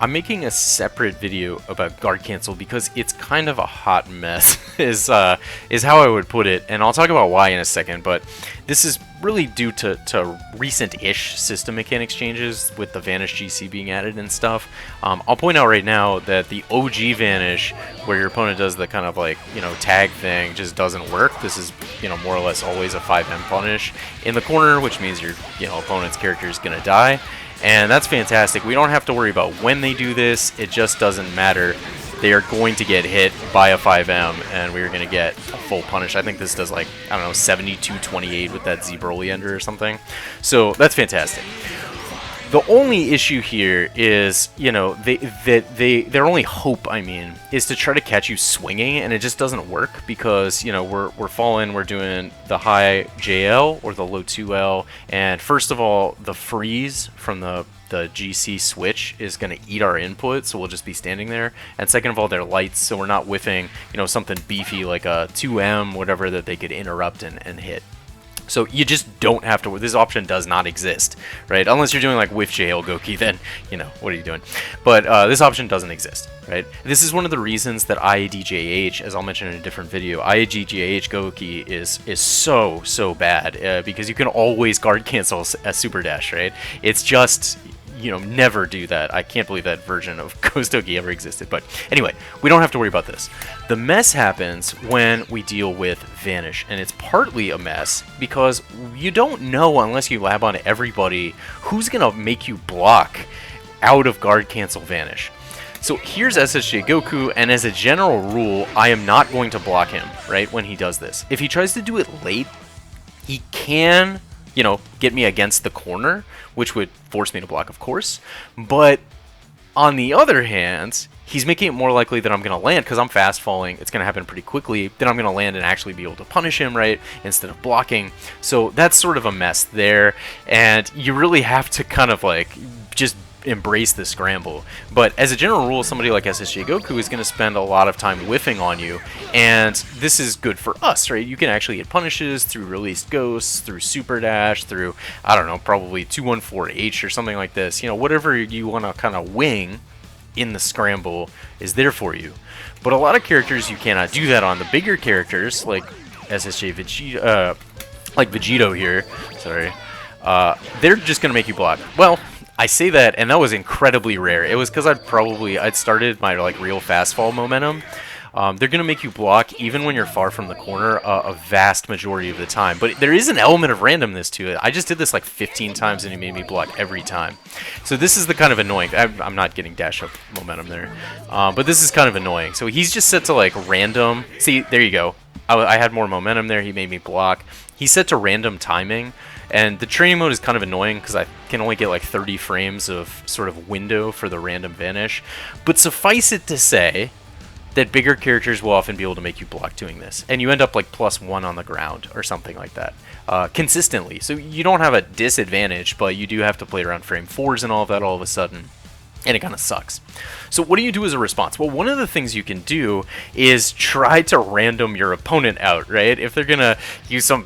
I'm making a separate video about guard cancel because it's kind of a hot mess, is how I would put it, and I'll talk about why in a second. But this is really due to recent-ish system mechanics changes with the Vanish GC being added and stuff. I'll point out right now that the OG Vanish, where your opponent does the kind of like, tag thing, just doesn't work. This is, more or less always a 5M punish in the corner, which means your, opponent's character is gonna die. And that's fantastic. We don't have to worry about when they do this. It just doesn't matter. They are going to get hit by a 5M, and we're going to get a full punish. I think this does, like, I don't know, 72-28 with that Z Broly ender or something. So that's fantastic. The only issue here is, their only hope, is to try to catch you swinging, and it just doesn't work because, we're falling, we're doing the high JL or the low 2L, and first of all, the freeze from the GC switch is going to eat our input, so we'll just be standing there. And second of all, they're lights, so we're not whiffing, something beefy like a 2M, whatever, that they could interrupt and hit. So you just don't have to. This option does not exist, right? Unless you're doing like whiff JL Ghoki, then what are you doing? But this option doesn't exist, right? This is one of the reasons that IADJH, as I'll mention in a different video, IADJH Ghoki is so bad because you can always guard cancel a super dash, right? It's just, never do that. I can't believe that version of Ghost Ghoki ever existed. But anyway, we don't have to worry about this. The mess happens when we deal with Vanish, and it's partly a mess because you don't know unless you lab on everybody who's gonna make you block out of guard cancel Vanish. So here's SSJ Goku, and as a general rule, I am not going to block him, right, when he does this. If he tries to do it late, he can get me against the corner, which would force me to block, of course. But on the other hand, he's making it more likely that I'm going to land because I'm fast falling. It's going to happen pretty quickly. Then I'm going to land and actually be able to punish him, right, instead of blocking. So that's sort of a mess there. And you really have to kind of like just embrace the scramble. But as a general rule, somebody like SSJ Goku is going to spend a lot of time whiffing on you, and this is good for us, right? You can actually get punishes through released ghosts, through super dash, through, I don't know, probably 214H or something like this. Whatever you want to kind of wing in the scramble is there for you. But a lot of characters you cannot do that on. The bigger characters like SSJ Vegeta, like Vegito here, sorry, they're just going to make you block. Well, I say that, and that was incredibly rare. It was because I'd started my like real fast fall momentum. They're gonna make you block even when you're far from the corner a vast majority of the time. But there is an element of randomness to it. I just did this like 15 times, and he made me block every time. So this is the kind of annoying. I'm not getting dash up momentum there, but this is kind of annoying. So he's just set to like random. See, there you go. I had more momentum there. He made me block. He's set to random timing. And the training mode is kind of annoying because I can only get like 30 frames of sort of window for the random Vanish. But suffice it to say that bigger characters will often be able to make you block doing this. And you end up like +1 on the ground or something like that consistently. So you don't have a disadvantage, but you do have to play around frame 4s and all of that all of a sudden. And it kind of sucks. So what do you do as a response? Well, one of the things you can do is try to random your opponent out, right? If they're going to use some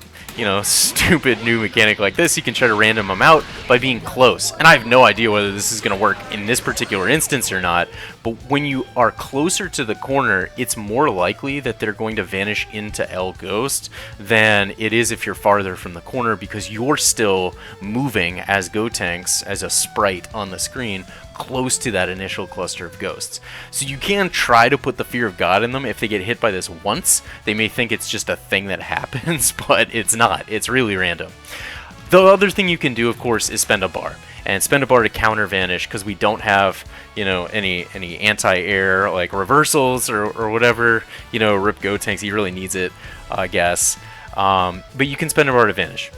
stupid new mechanic like this, you can try to random them out by being close. And I have no idea whether this is going to work in this particular instance or not, but when you are closer to the corner, it's more likely that they're going to vanish into L Ghost than it is if you're farther from the corner, because you're still moving as Gotenks, as a sprite on the screen, close to that initial cluster of ghosts. So you can try to put the fear of God in them. If they get hit by this once, they may think it's just a thing that happens, but it's not. It's really random. The other thing you can do, of course, is spend a bar. And spend a bar to counter Vanish, because we don't have, any anti-air, like, reversals or whatever. Rip Gotenks, he really needs it, I guess. But you can spend a bar to Vanish.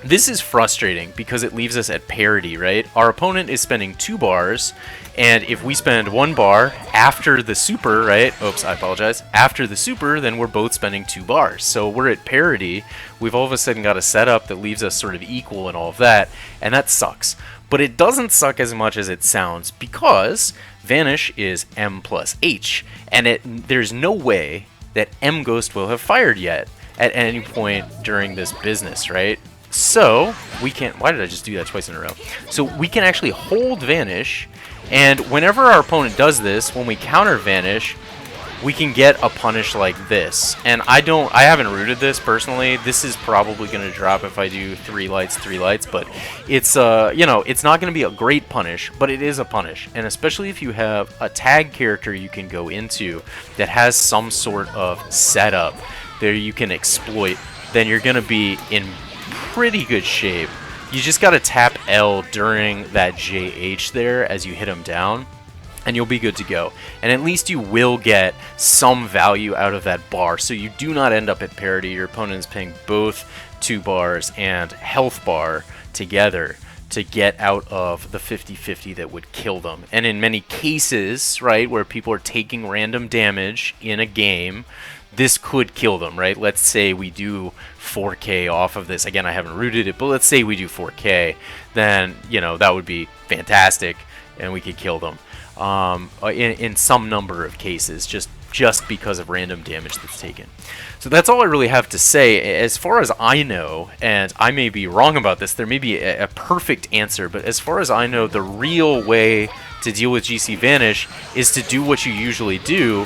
This is frustrating because it leaves us at parity, right? Our opponent is spending 2 bars, and if we spend 1 bar after the super, right? Oops, I apologize. After the super, then we're both spending 2 bars. So we're at parity. We've all of a sudden got a setup that leaves us sort of equal and all of that, and that sucks. But it doesn't suck as much as it sounds, because Vanish is M plus H, and there's no way that M Ghost will have fired yet at any point during this business, right? So we can, why did I just do that twice in a row? So we can actually hold Vanish And whenever our opponent does this, when we counter vanish, we can get a punish like this. And I haven't rooted this personally. This is probably going to drop if I do 3 lights, but it's, you know, it's not going to be a great punish, but it is a punish. And especially if you have a tag character you can go into that has some sort of setup that you can exploit, then you're going to be in pretty good shape. You just got to tap L during that JH there as you hit him down, and you'll be good to go. And at least you will get some value out of that bar, so you do not end up at parity. Your opponent is paying both 2 bars and health bar together to get out of the 50-50 that would kill them. And in many cases, right, where people are taking random damage in a game, this could kill them, right? Let's say we do 4K off of this. Again, I haven't rooted it, but let's say we do 4K, then, you know, that would be fantastic, and we could kill them. In some number of cases, just because of random damage that's taken. So that's all I really have to say. As far as I know, and I may be wrong about this, there may be a perfect answer, but as far as I know, the real way to deal with GC Vanish is to do what you usually do,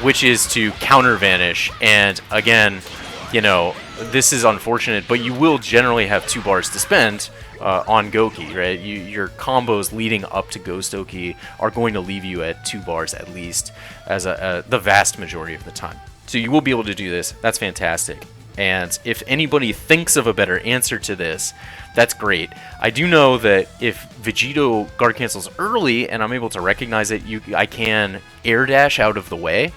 which is to counter vanish. And again, you know, this is unfortunate, but you will generally have 2 bars to spend on Ghoki, right? Your combos leading up to Ghost Oki are going to leave you at 2 bars at least, as the vast majority of the time. So you will be able to do this. That's fantastic. And if anybody thinks of a better answer to this, that's great. I do know that if Vegito guard cancels early and I'm able to recognize it, I can air dash out of the way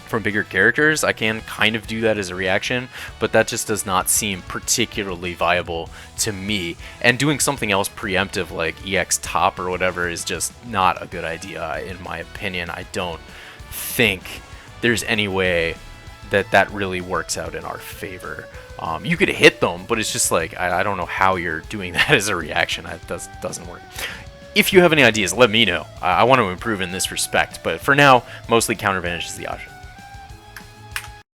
from bigger characters. I can kind of do that as a reaction, but that just does not seem particularly viable to me. And doing something else preemptive like EX top or whatever is just not a good idea, in my opinion. I don't think there's any way that that really works out in our favor. You could hit them, but it's just like, I don't know how you're doing that as a reaction. That doesn't work. If you have any ideas, let me know. I want to improve in this respect, but for now, mostly counter advantage is the option.